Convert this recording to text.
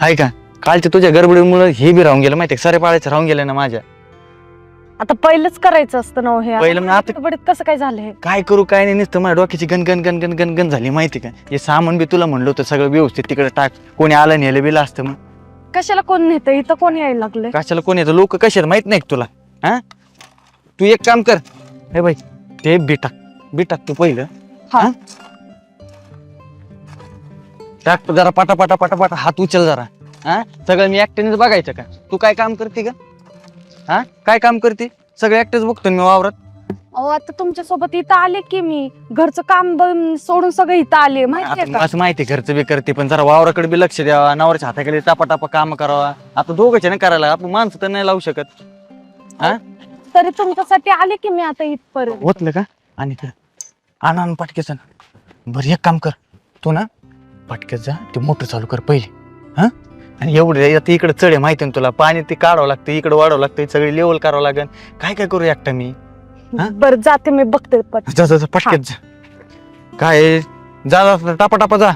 हाय का? कालच्या तुझ्या गडबडीमुळे हे बी राहून गेलं माहितीये, सारे पाळायचं राहून गेलं ना माझ्या. आता पहिलंच करायचं असतं ना हो हे. पहिलं मग आता गडबडीत कसं काय झालं हे? काय करू काय नाही, नुसतं माझ्या डोक्याची गणगण गणगण गणगण झाली माहिती का. हे सामान बी तुला म्हणलं होतं सगळं व्यवस्थित तिकडे टाक, कोणी आलं नेलं बिलं असतं मग. कशाला कोण नेतं, इथं कोण यायला लागले? कशाला कोणी येतं, लोक कशाला माहित नाही का तुला? हा, तू एक काम कर, हे बाई ते बी टाक तू पहिलं. हा. टाक जरा पटापटा पटापटा, हात उचल जरा. हा, सगळं मी एकट्यानेच बघायचं का? तू काय काम करते का? हा, काय काम करते? सगळं एकटेच बघतो मी वावरात. अहो आता तुमच्या सोबत इथं आले की मी घरचं काम सोडून सगळं इथं आले माहितीये आता का? असं माहिती घरचं बी करते, पण जरा वावराकडे बी लक्ष द्यावा, नवऱ्याच्या हाताखाली टापा टापा काम करावा. आता दोघंच ना करायला, आपण माणसं तर नाही लावू शकत. हा, तरी तुमच्यासाठी आले की मी आता इथपर्यंत. होतलं का? आणि आण पटकेच. बरं एक काम कर, तू ना पटकेच जा, ते मोटर चालू कर पहिले. हा, आणि एवढं आता इकडे चढ आहे माहिती ना तुला, पाणी ते काढावं लागतं, इकडे वाढावं लागतं, सगळी लेवल करावं लागेल. काय काय करू एकटा मी? हा? बरं जाते मी बघते जा जा जा, पटकेच जा. काय जा जा, टापा टापा जा.